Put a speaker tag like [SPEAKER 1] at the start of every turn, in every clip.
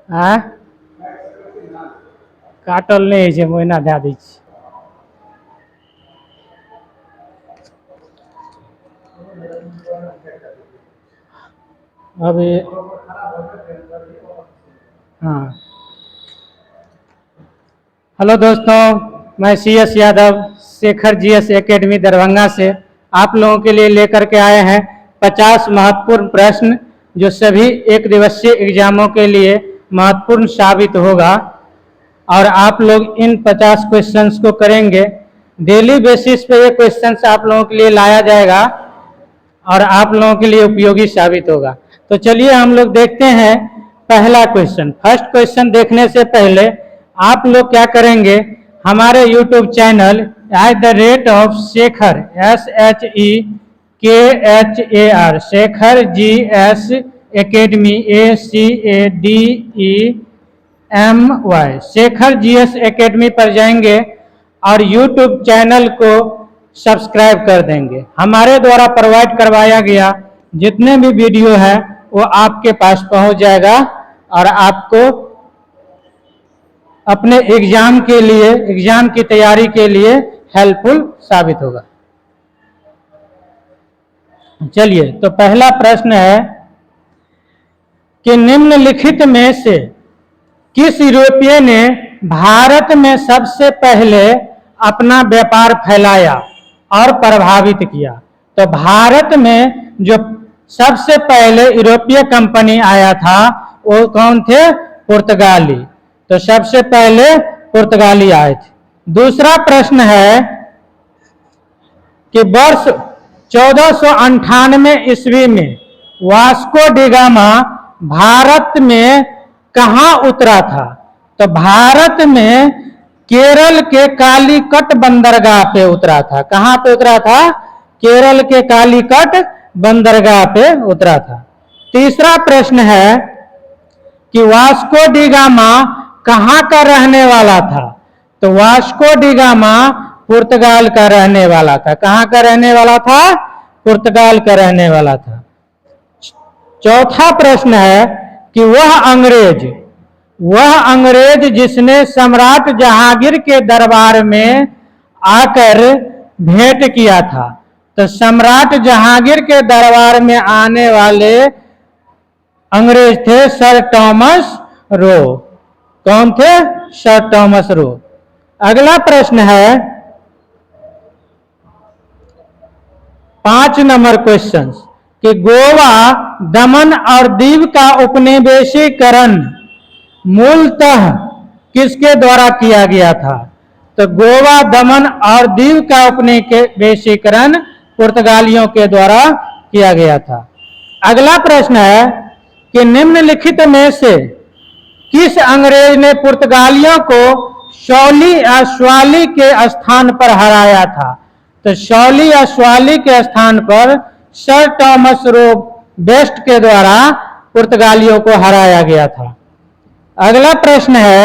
[SPEAKER 1] हाँ काटल नहीं है ओहिना दे दै छी। अभी हाँ हेलो दोस्तों, मैं CS Yadav Shekhar GS academy Darbhanga से आप लोगों के लिए लेकर के आए हैं 50 महत्वपूर्ण प्रश्न जो सभी एक दिवसीय एग्जामों के लिए महत्वपूर्ण साबित होगा। और आप लोग इन 50 क्वेश्चंस को करेंगे। डेली बेसिस पे ये क्वेश्चंस आप लोगों के लिए लाया जाएगा और आप लोगों के लिए उपयोगी साबित होगा। तो चलिए हम लोग देखते हैं पहला क्वेश्चन। फर्स्ट क्वेश्चन देखने से पहले आप लोग क्या करेंगे, हमारे YouTube channel @Shekhar SHEKHAR Shekhar GS academy ACADEMY Shekhar GS academy पर जाएंगे और YouTube चैनल को सब्सक्राइब कर देंगे। हमारे द्वारा प्रोवाइड करवाया गया जितने भी वीडियो है वो आपके पास पहुंच जाएगा और आपको अपने एग्जाम के लिए, एग्जाम की तैयारी के लिए हेल्पफुल साबित होगा। चलिए, तो पहला प्रश्न है कि निम्नलिखित में से किस यूरोपीय ने भारत में सबसे पहले अपना व्यापार फैलाया और प्रभावित किया? तो भारत में जो सबसे पहले यूरोपीय कंपनी आया था वो कौन थे? पुर्तगाली। तो सबसे पहले पुर्तगाली आए थे। दूसरा प्रश्न है कि वर्ष 1498 ईस्वी में वास्को डी गामा भारत में कहाँ उतरा था? तो भारत में केरल के कालीकट बंदरगाह पे उतरा था। कहाँ पे उतरा था? केरल के कालीकट बंदरगाह पे उतरा था। तीसरा प्रश्न है कि वास्को डी गामा कहाँ का रहने वाला था? तो वास्को डी गामा पुर्तगाल का रहने वाला था। कहाँ का रहने वाला था? पुर्तगाल का रहने वाला था। चौथा प्रश्न है कि वह अंग्रेज जिसने सम्राट जहांगीर के दरबार में आकर भेंट किया था। तो सम्राट जहांगीर के दरबार में आने वाले अंग्रेज थे सर टॉमस रो। कौन थे? Sir Thomas Roe. अगला प्रश्न है 5 नंबर क्वेश्चन कि गोवा, दमन और दीव का उपनिवेशीकरण मूलतः किसके द्वारा किया गया था? तो गोवा, दमन और दीव का उपनिवेशीकरण पुर्तगालियों के द्वारा किया गया था। अगला प्रश्न है कि निम्नलिखित में से किस अंग्रेज ने पुर्तगालियों को शौली या स्वाली के स्थान पर हराया था? तो शौली या स्वाली के स्थान पर सर टॉमस रो बेस्ट के द्वारा पुर्तगालियों को हराया गया था। अगला प्रश्न है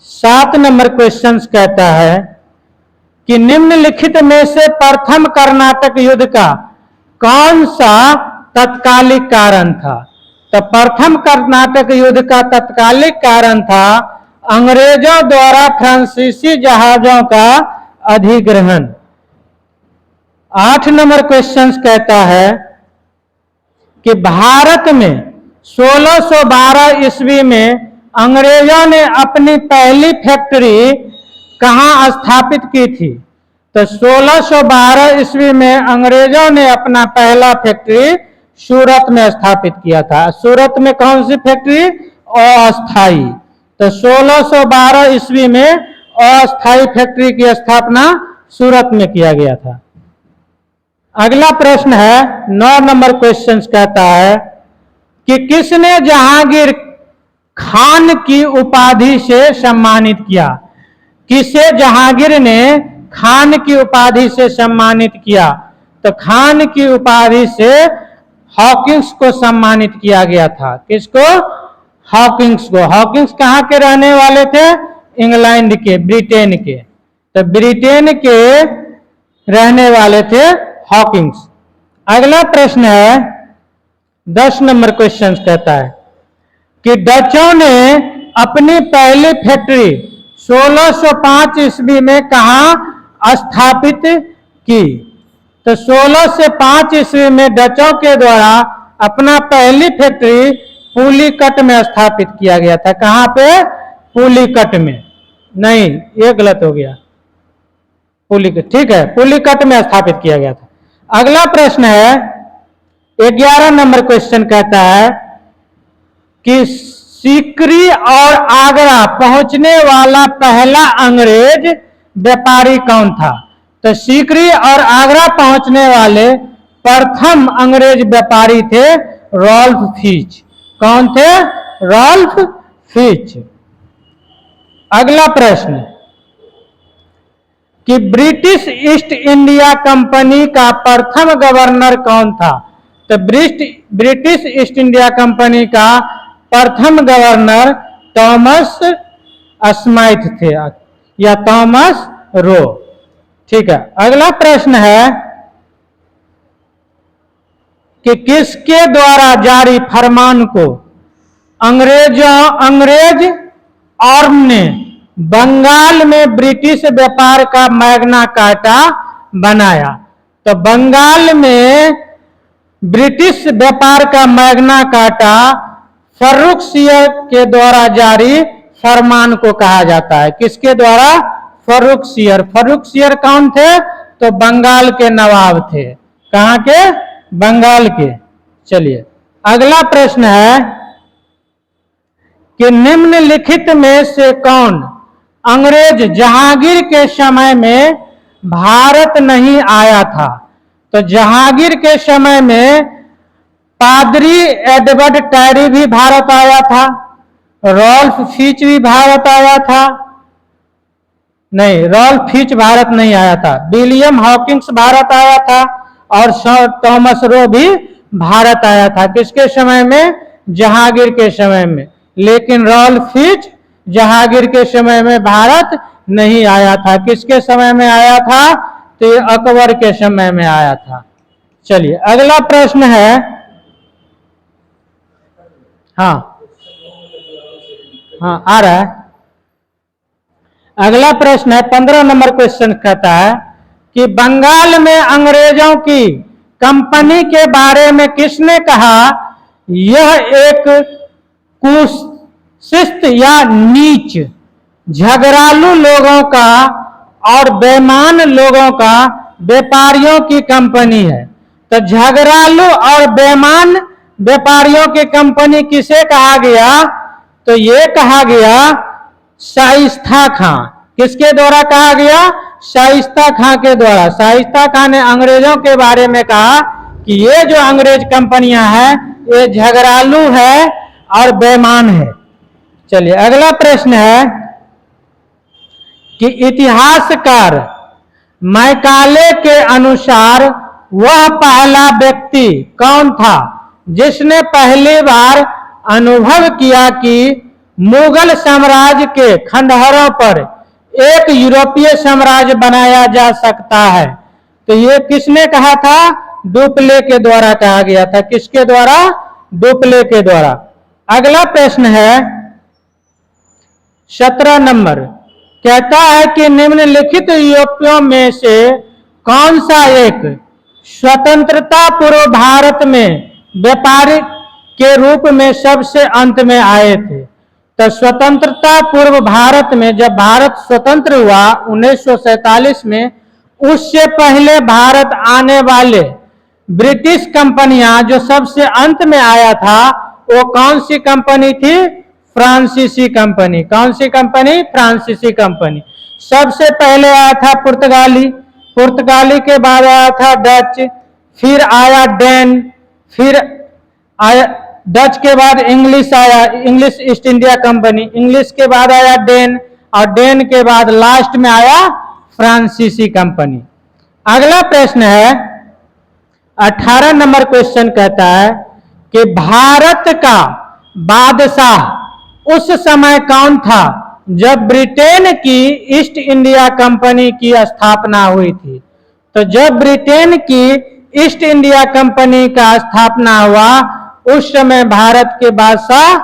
[SPEAKER 1] 7 नंबर क्वेश्चन कहता है कि निम्नलिखित में से प्रथम कर्नाटक युद्ध का कौन सा तत्कालिक कारण था? तो प्रथम कर्नाटक युद्ध का तत्कालिक कारण था अंग्रेजों द्वारा फ्रांसीसी जहाजों का अधिग्रहण। 8 नंबर क्वेश्चन कहता है कि भारत में 1612 ईस्वी में अंग्रेजों ने अपनी पहली फैक्ट्री कहाँ स्थापित की थी? तो 1612 ईस्वी में अंग्रेजों ने अपना पहला फैक्ट्री सूरत में स्थापित किया था। सूरत में कौन सी फैक्ट्री? अस्थाई। तो 1612 ईस्वी में अस्थाई फैक्ट्री की स्थापना सूरत में किया गया था। अगला प्रश्न है 9 नंबर क्वेश्चन कहता है कि किसने जहांगीर खान की उपाधि से सम्मानित किया? किसे जहांगीर ने खान की उपाधि से सम्मानित किया? तो खान की उपाधि से हॉकिंस को सम्मानित किया गया था। किसको? हॉकिंस को। हॉकिंस कहाँ के रहने वाले थे? इंग्लैंड के, ब्रिटेन के। तो ब्रिटेन के रहने वाले थे हॉकिंस। अगला प्रश्न है 10 नंबर क्वेश्चन कहता है कि डचों ने अपनी पहली फैक्ट्री 1605 ईस्वी में कहां स्थापित की? तो 1605 ईस्वी में डचों के द्वारा अपना पहली फैक्ट्री पुलिकट में स्थापित किया गया था। कहां पे? पुलिकट में। नहीं, ये गलत हो गया, पुलिकट, ठीक है, पुलिकट में स्थापित किया गया था। अगला प्रश्न है 11 नंबर क्वेश्चन कहता है कि सीकरी और आगरा पहुंचने वाला पहला अंग्रेज व्यापारी कौन था? तो सीकरी और आगरा पहुंचने वाले प्रथम अंग्रेज व्यापारी थे रॉल्फ फिच। कौन थे? Ralph Fitch. अगला प्रश्न कि ब्रिटिश ईस्ट इंडिया कंपनी का प्रथम गवर्नर कौन था? तो ब्रिटिश ईस्ट इंडिया कंपनी का प्रथम गवर्नर थॉमस स्माइथ थे या थॉमस रो। ठीक है। अगला प्रश्न है कि किसके द्वारा जारी फरमान को अंग्रेज आर्म ने बंगाल में ब्रिटिश व्यापार का मैग्ना कार्टा बनाया? तो बंगाल में ब्रिटिश व्यापार का मैग्ना कार्टा फर्रुखसियर के द्वारा जारी फरमान को कहा जाता है। किसके द्वारा? फर्रुखसियर। फर्रुखसियर कौन थे? तो बंगाल के नवाब थे। कहां के? बंगाल के। चलिए अगला प्रश्न है कि निम्नलिखित में से कौन अंग्रेज जहांगीर के समय में भारत नहीं आया था? तो जहांगीर के समय में पादरी एडवर्ड टैरी भी भारत आया था, रॉल्फ फिच भी भारत आया था। नहीं, रॉल्फ फिच भारत नहीं आया था। विलियम हॉकिंस भारत आया था और सर थॉमस रो भी भारत आया था। किसके समय में? जहांगीर के समय में। लेकिन रॉल्फ फिच जहांगीर के समय में भारत नहीं आया था। किसके समय में आया था? तो अकबर के समय में आया था। चलिए अगला प्रश्न है, हाँ आ रहा है। अगला प्रश्न है 15 नंबर क्वेश्चन कहता है कि बंगाल में अंग्रेजों की कंपनी के बारे में किसने कहा यह एक कुशिष्ट या नीच, झगड़ालू लोगों का और बेईमान लोगों का व्यापारियों की कंपनी है? तो झगड़ालू और बेईमान व्यापारियों की कंपनी किसे कहा गया? तो ये कहा गया शाइस्ता खां। किसके द्वारा कहा गया? शाइस्ता खां के द्वारा। शाइस्ता खां ने अंग्रेजों के बारे में कहा कि ये जो अंग्रेज कंपनियां हैं ये झगड़ालू है और बेईमान है। चलिए अगला प्रश्न है कि इतिहासकार मैकाले के अनुसार वह पहला व्यक्ति कौन था जिसने पहली बार अनुभव किया कि मुगल साम्राज्य के खंडहरों पर एक यूरोपीय साम्राज्य बनाया जा सकता है? तो ये किसने कहा था? डुप्ले के द्वारा कहा गया था। किसके द्वारा? डुप्ले के द्वारा। अगला प्रश्न है 17 नंबर, कहता है कि निम्नलिखित यूरोपियों में से कौन सा एक स्वतंत्रता पूर्व भारत में व्यापारी के रूप में सबसे अंत में आए थे? तो स्वतंत्रता पूर्व भारत में जब भारत स्वतंत्र हुआ 1947 में, उससे पहले भारत आने वाले ब्रिटिश कंपनियां जो सबसे अंत में आया था वो कौन सी कंपनी थी? फ्रांसीसी कंपनी। कौन सी कंपनी? फ्रांसीसी कंपनी। सबसे पहले आया था पुर्तगाली, पुर्तगाली के बाद आया था डच, फिर आया डेन, फिर आया डच के बाद इंग्लिश आया, English east India company, English के बाद आया डेन और डेन के बाद लास्ट में आया फ्रांसीसी कंपनी। अगला प्रश्न है 18 नंबर क्वेश्चन कहता है कि भारत का बादशाह उस समय कौन था जब ब्रिटेन की ईस्ट इंडिया कंपनी की स्थापना हुई थी? तो जब ब्रिटेन की ईस्ट इंडिया कंपनी का स्थापना हुआ, उस समय भारत के बादशाह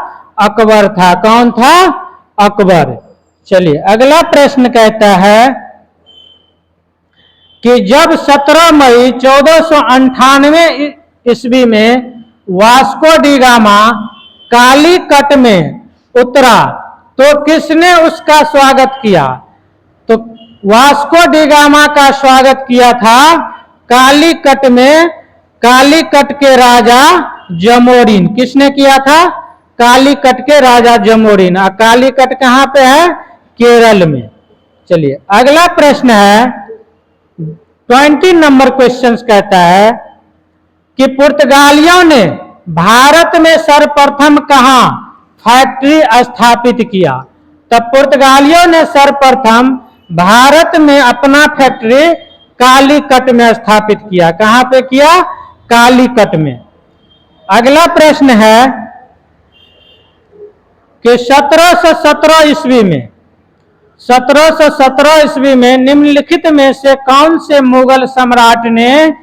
[SPEAKER 1] अकबर था। कौन था? अकबर। चलिए अगला प्रश्न कहता है कि जब 17 मई 1498 ईस्वी में वास्को डी गामा कालीकट में उतरा तो किसने उसका स्वागत किया? तो वास्को डी गामा का स्वागत किया था कालीकट में कालीकट के राजा जमोरिन। किसने किया था? कालीकट के राजा जमोरिन। और कालीकट कहां पे है? केरल में। चलिए अगला प्रश्न है 20 नंबर क्वेश्चन कहता है कि पुर्तगालियों ने भारत में सर्वप्रथम कहां फैक्ट्री स्थापित किया? तब पुर्तगालियों ने सर्वप्रथम भारत में अपना फैक्ट्री कालीकट में स्थापित किया। कहां पे किया? कालीकट में। अगला प्रश्न है कि 1717 ईस्वी में 1717 ईस्वी में निम्नलिखित में से कौन से मुगल सम्राट ने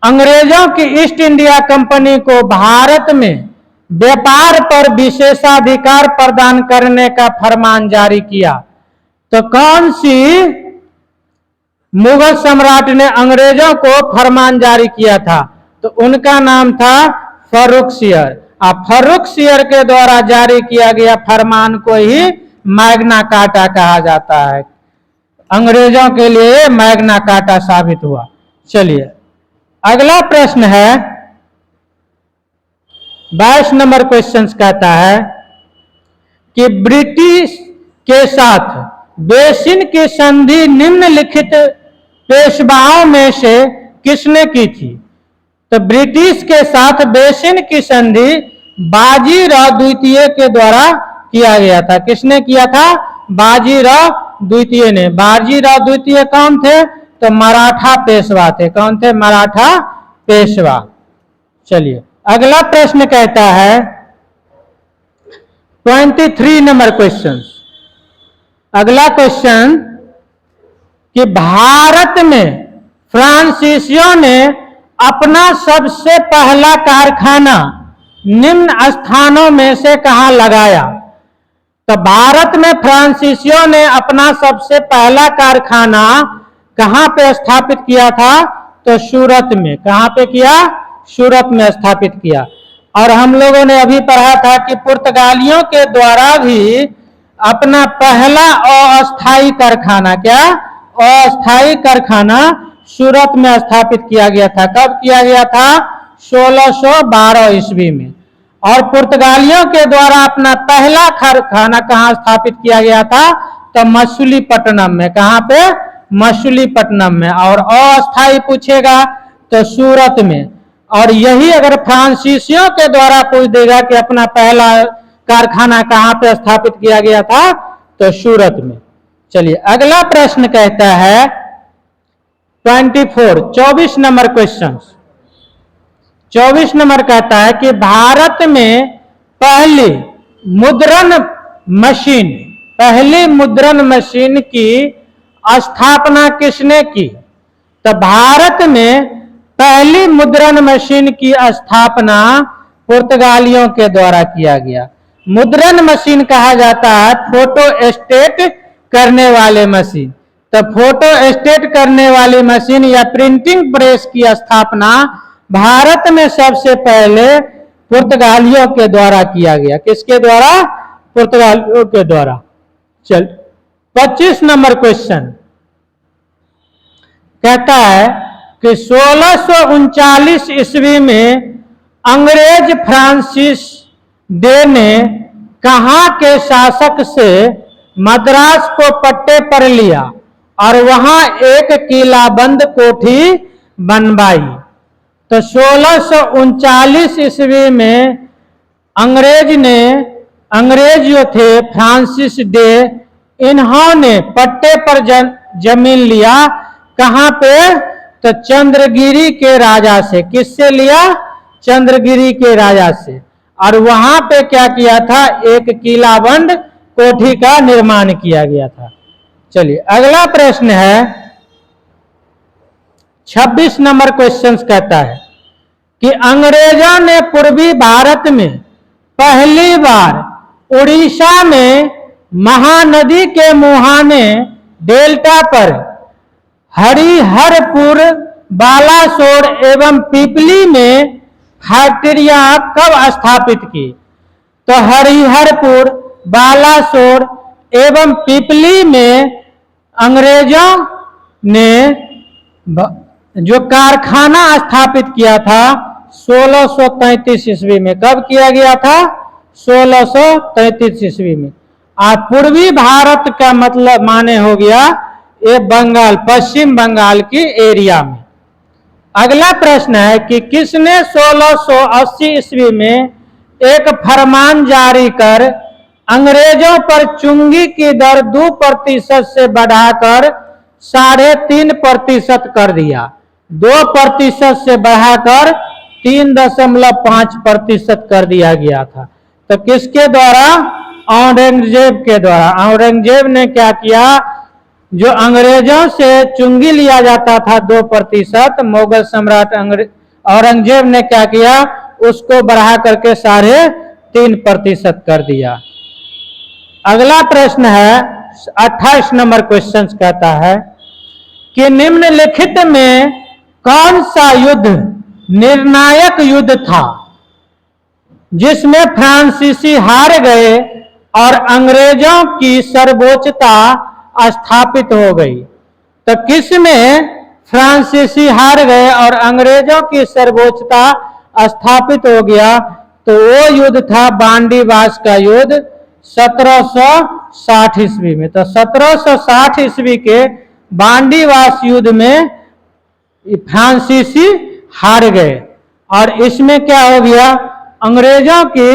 [SPEAKER 1] अंग्रेजों की ईस्ट इंडिया कंपनी को भारत में व्यापार पर विशेषाधिकार प्रदान करने का फरमान जारी किया? तो कौन सी मुगल सम्राट ने अंग्रेजों को फरमान जारी किया था? तो उनका नाम था फर्रुखसियर। फर्रुखसियर के द्वारा जारी किया गया फरमान को ही मैग्ना कार्टा कहा जाता है। अंग्रेजों के लिए मैग्ना कार्टा साबित हुआ। चलिए अगला प्रश्न है 22 नंबर क्वेश्चन कहता है कि ब्रिटिश के साथ बेसिन की संधि निम्नलिखित पेशवाओं में से किसने की थी? तो ब्रिटिश के साथ बेसिन की संधि बाजीराव द्वितीय के द्वारा किया गया था। किसने किया था? बाजीराव द्वितीय ने। बाजीराव द्वितीय कौन थे? तो मराठा पेशवा थे। कौन थे? मराठा पेशवा। चलिए अगला प्रश्न कहता है 23 नंबर क्वेश्चन। अगला क्वेश्चन कि भारत में फ्रांसीसियों ने अपना सबसे पहला कारखाना निम्न स्थानों में से कहां लगाया? तो भारत में फ्रांसीसियों ने अपना सबसे पहला कारखाना कहां पे स्थापित किया था? तो सूरत में। कहां पे किया? सूरत में स्थापित किया। और हम लोगों ने अभी पढ़ा था कि पुर्तगालियों के द्वारा भी अपना पहला अस्थायी कारखाना, क्या अस्थायी कारखाना सूरत में स्थापित किया गया था। कब किया गया था? 1612 ईस्वी में। और पुर्तगालियों के द्वारा अपना पहला कारखाना कहां स्थापित किया गया था? तो मछलीपट्टनम में। कहां पे? मछलीपट्टनम में। और अस्थायी पूछेगा तो सूरत में। और यही अगर फ्रांसीसियों के द्वारा पूछ देगा कि अपना पहला कारखाना कहां पे स्थापित किया गया था, तो सूरत में। चलिए अगला प्रश्न कहता है 24 नंबर क्वेश्चन। 24 नंबर कहता है कि भारत में पहली मुद्रण मशीन की स्थापना किसने की? तो भारत में पहली मुद्रण मशीन की स्थापना पुर्तगालियों के द्वारा किया गया। मुद्रण मशीन कहा जाता है फोटो स्टेट करने वाले मशीन। तो फोटो स्टेट करने वाली मशीन या प्रिंटिंग प्रेस की स्थापना भारत में सबसे पहले पुर्तगालियों के द्वारा किया गया। किसके द्वारा? पुर्तगालियों के द्वारा। चल 25 नंबर क्वेश्चन कहता है कि 1639 ईस्वी में अंग्रेज फ्रांसिस डे ने कहां के शासक से मद्रास को पट्टे पर लिया और वहां एक किलाबंद कोठी बनवाई? तो 1639 ईस्वी में अंग्रेज जो थे फ्रांसिस डे, इन्होंने पट्टे पर जमीन लिया। कहां पे? तो चंद्रगिरी के राजा से। किससे लिया? चंद्रगिरी के राजा से। और वहां पे क्या किया था? एक किलाबंद कोठी का निर्माण किया गया था। चलिए अगला प्रश्न है 26 नंबर क्वेश्चन कहता है कि अंग्रेजों ने पूर्वी भारत में पहली बार उड़ीसा में महानदी के मुहाने डेल्टा पर हरिहरपुर, बालासोर एवं पिपली में फैक्ट्रियां कब स्थापित की? तो हरिहरपुर, बालासोर एवं पिपली में अंग्रेजों ने जो कारखाना स्थापित किया था 1633 ईस्वी में। कब किया गया था? 1633 ईस्वी में। और पूर्वी भारत का मतलब माने हो गया ये बंगाल, पश्चिम बंगाल की एरिया में। अगला प्रश्न है कि किसने 1680 ईस्वी में एक फरमान जारी कर अंग्रेजों पर चुंगी की दर 2% से बढ़ाकर 3.5% कर दिया। 2% से बढ़ाकर 3.5% कर दिया गया था। तो किसके द्वारा? औरंगजेब के द्वारा। औरंगजेब ने क्या किया? जो अंग्रेजों से चुंगी लिया जाता था 2%, मुगल सम्राट औरंगजेब ने क्या किया? उसको बढ़ा करके 3.5% कर दिया। अगला प्रश्न है 28 नंबर क्वेश्चन कहता है कि निम्नलिखित में कौन सा युद्ध निर्णायक युद्ध था जिसमें फ्रांसीसी हार गए और अंग्रेजों की सर्वोच्चता स्थापित हो गई? तो किसमें फ्रांसीसी हार गए और अंग्रेजों की सर्वोच्चता स्थापित हो गया? तो वो युद्ध था बांडीवास का युद्ध 1760 ईस्वी में। तो 1760 ईस्वी के बांडीवास युद्ध में फ्रांसीसी हार गए और इसमें क्या हो गया? अंग्रेजों की